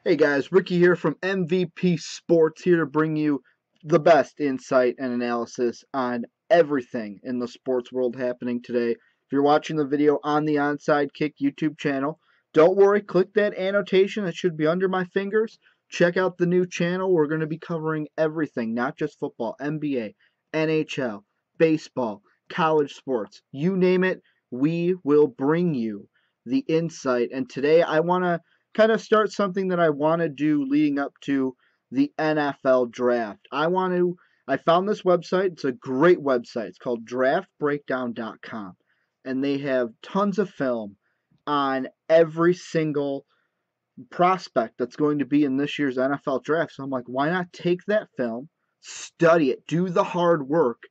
Hey guys, Ricky here from MVP Sports, here to bring you the best insight and analysis on everything in the sports world happening today. If you're watching the video on the Onside Kick YouTube channel, don't worry, click that annotation that should be under my fingers. Check out the new channel. We're going to be covering everything, not just football, NBA, NHL, baseball, college sports, you name it, we will bring you the insight. And today I want to kind of start something that I want to do leading up to the NFL draft. I found this website. It's a great website. It's called draftbreakdown.com. And they have tons of film on every single prospect that's going to be in this year's NFL draft. So I'm like, why not take that film, study it, do the hard work,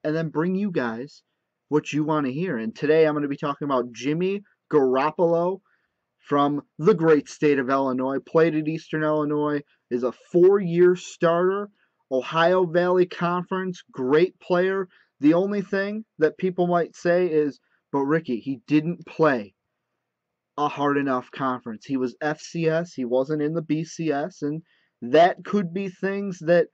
and then bring you guys what you want to hear. And today I'm going to be talking about Jimmy Garoppolo from the great state of Illinois, played at Eastern Illinois, is a 4-year starter, Ohio Valley Conference, great player. The only thing that people might say is, but Ricky, he didn't play a hard enough conference. He was FCS, he wasn't in the BCS, and that could be things that,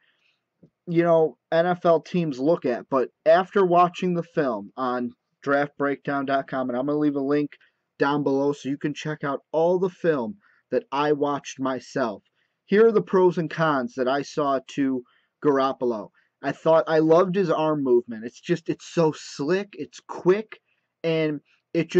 NFL teams look at. But after watching the film on draftbreakdown.com, and I'm going to leave a link down below so you can check out all the film that I watched myself. Here are the pros and cons that I saw to Garoppolo. I loved his arm movement. It's so slick, it's quick, and it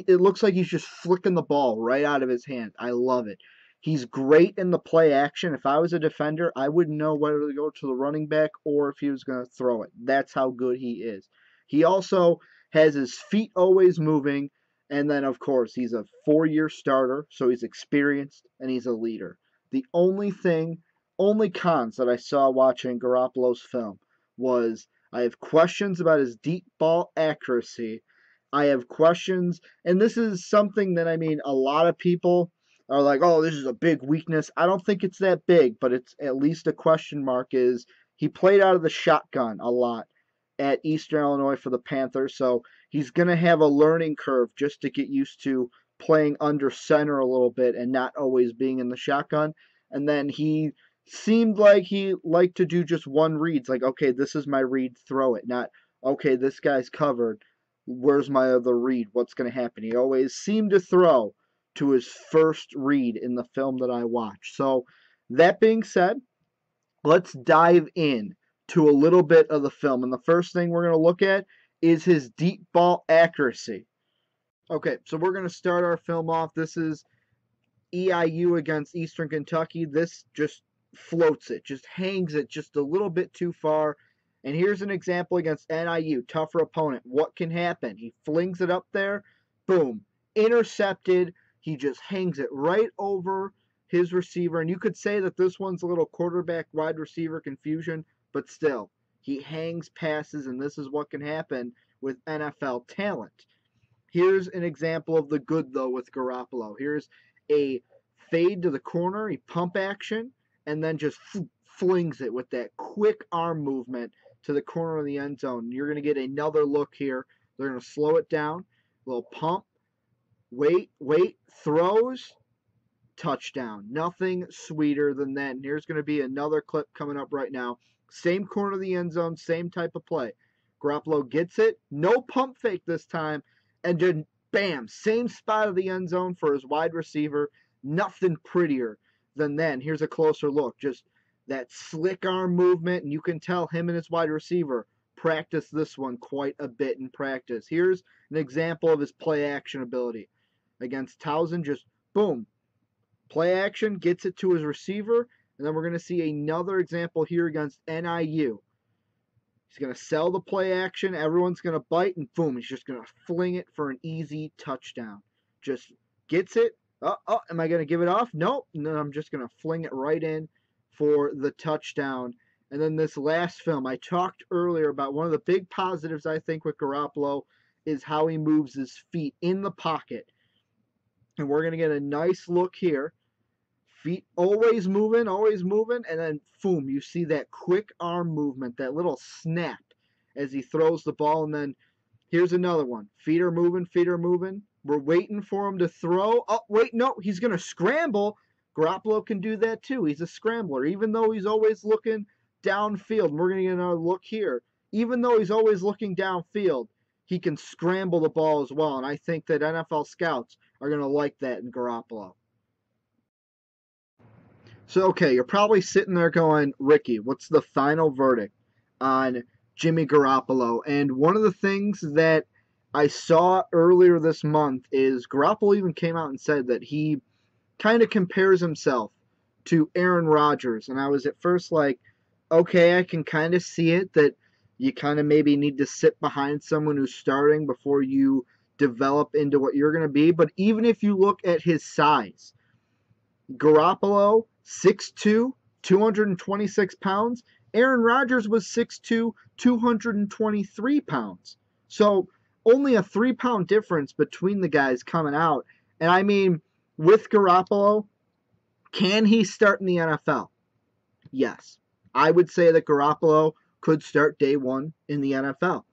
looks like he's just flicking the ball right out of his hand. I love it. He's great in the play action. If I was a defender, I wouldn't know whether to go to the running back or if he was going to throw it. That's how good he is. He also has his feet always moving. And then, of course, he's a 4-year starter, so he's experienced and he's a leader. The only cons that I saw watching Garoppolo's film was I have questions about his deep ball accuracy. I have questions, and this is something that, a lot of people are like, oh, this is a big weakness. I don't think it's that big, but it's at least a question mark is he played out of the shotgun a lot at Eastern Illinois for the Panthers, so he's going to have a learning curve just to get used to playing under center a little bit and not always being in the shotgun. And then he seemed like he liked to do just one read. It's like, okay, this is my read, throw it. Not, okay, this guy's covered. Where's my other read? What's going to happen? He always seemed to throw to his first read in the film that I watched. So that being said, let's dive in to a little bit of the film. And the first thing we're going to look at is his deep ball accuracy. Okay, so we're going to start our film off. This is EIU against Eastern Kentucky. This just floats it, just hangs it just a little bit too far. And here's an example against NIU, tougher opponent. What can happen? He flings it up there, boom, intercepted. He just hangs it right over his receiver. And you could say that this one's a little quarterback wide receiver confusion, but still, he hangs passes, and this is what can happen with NFL talent. Here's an example of the good, though, with Garoppolo. Here's a fade to the corner, a pump action, and then just flings it with that quick arm movement to the corner of the end zone. You're going to get another look here. They're going to slow it down, a little pump, wait, throws, touchdown. Nothing sweeter than that. And here's going to be another clip coming up right now. Same corner of the end zone, same type of play. Garoppolo gets it, no pump fake this time, and then bam, same spot of the end zone for his wide receiver. Nothing prettier than that. Here's a closer look. Just that slick arm movement, and you can tell him and his wide receiver practice this one quite a bit in practice. Here's an example of his play action ability. Against Towson, just boom, play action, gets it to his receiver. And then we're going to see another example here against NIU. He's going to sell the play action. Everyone's going to bite, and boom, he's just going to fling it for an easy touchdown. Just gets it. Am I going to give it off? Nope. No, I'm just going to fling it right in for the touchdown. And then this last film, I talked earlier about one of the big positives I think with Garoppolo is how he moves his feet in the pocket. And we're going to get a nice look here. Feet always moving, and then boom, you see that quick arm movement, that little snap as he throws the ball. And then here's another one. Feet are moving. We're waiting for him to throw. Oh, wait, no, he's going to scramble. Garoppolo can do that too. He's a scrambler. Even though he's always looking downfield, we're going to get another look here. Even though he's always looking downfield, he can scramble the ball as well. And I think that NFL scouts are going to like that in Garoppolo. So, okay, you're probably sitting there going, Ricky, what's the final verdict on Jimmy Garoppolo? And one of the things that I saw earlier this month is Garoppolo even came out and said that he kind of compares himself to Aaron Rodgers. And I was at first like, okay, I can kind of see it, that you kind of maybe need to sit behind someone who's starting before you develop into what you're going to be. But even if you look at his size, Garoppolo, 6'2", 226 pounds. Aaron Rodgers was 6'2", 223 pounds. So only a 3-pound difference between the guys coming out. And I mean, with Garoppolo, can he start in the NFL? Yes. I would say that Garoppolo could start day one in the NFL.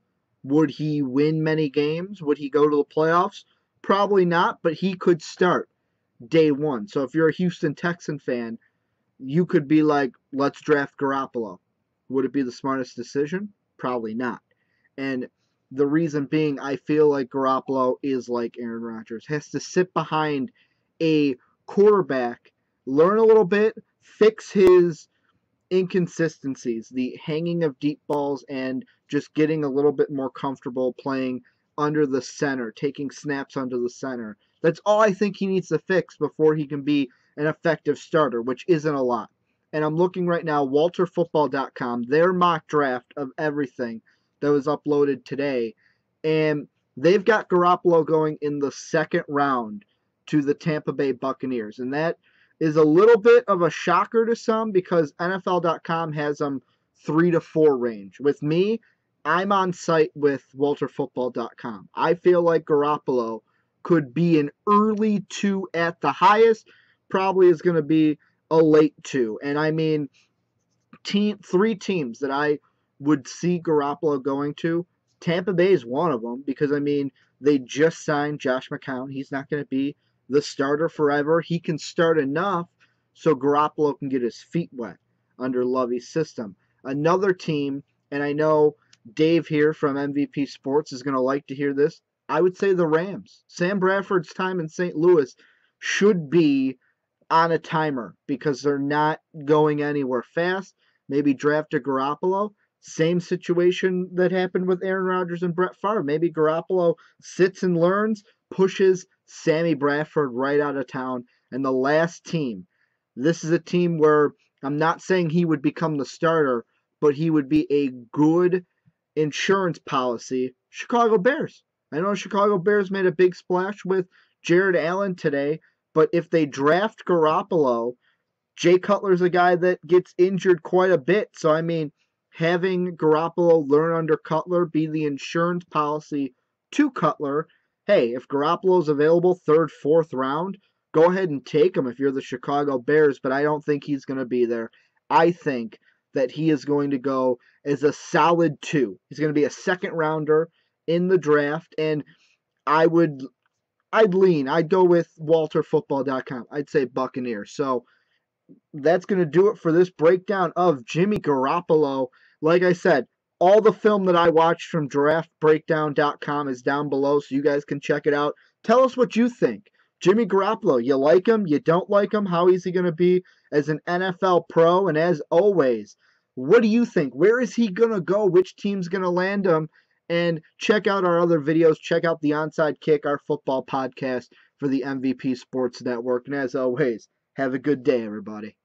Would he win many games? Would he go to the playoffs? Probably not, but he could start day one. So if you're a Houston Texan fan, you could be like, let's draft Garoppolo. Would it be the smartest decision? Probably not. And the reason being, I feel like Garoppolo is like Aaron Rodgers. Has to sit behind a quarterback, learn a little bit, fix his inconsistencies, the hanging of deep balls, and just getting a little bit more comfortable playing under the center, taking snaps under the center. That's all I think he needs to fix before he can be an effective starter, which isn't a lot. And I'm looking right now, WalterFootball.com, their mock draft of everything that was uploaded today, and they've got Garoppolo going in the second round to the Tampa Bay Buccaneers. And that is a little bit of a shocker to some because NFL.com has them 3 to 4 range. With me, I'm on site with WalterFootball.com. I feel like Garoppolo could be an early 2 at the highest, probably is going to be a late 2. And I mean, 3 teams that I would see Garoppolo going to, Tampa Bay is one of them because, I mean, they just signed Josh McCown. He's not going to be the starter forever. He can start enough so Garoppolo can get his feet wet under Lovey's system. Another team, and I know Dave here from MVP Sports is going to like to hear this, I would say the Rams. Sam Bradford's time in St. Louis should be on a timer because they're not going anywhere fast. Maybe draft a Garoppolo. Same situation that happened with Aaron Rodgers and Brett Favre. Maybe Garoppolo sits and learns, pushes Sammy Bradford right out of town. And the last team, this is a team where I'm not saying he would become the starter, but he would be a good insurance policy. Chicago Bears. I know Chicago Bears made a big splash with Jared Allen today, but if they draft Garoppolo, Jay Cutler's a guy that gets injured quite a bit. So, I mean, having Garoppolo learn under Cutler, be the insurance policy to Cutler, hey, if Garoppolo's available 3rd, 4th round, go ahead and take him if you're the Chicago Bears, but I don't think he's going to be there. I think that he is going to go as a solid 2. He's going to be a second rounder in the draft, and I'd go with WalterFootball.com. I'd say Buccaneers. So that's going to do it for this breakdown of Jimmy Garoppolo. Like I said, all the film that I watched from DraftBreakdown.com is down below, so you guys can check it out. Tell us what you think. Jimmy Garoppolo, you like him? You don't like him? How is he going to be as an NFL pro? And as always, what do you think? Where is he going to go? Which team's going to land him? And check out our other videos. Check out the Onside Kick, our football podcast for the MVP Sports Network. And as always, have a good day, everybody.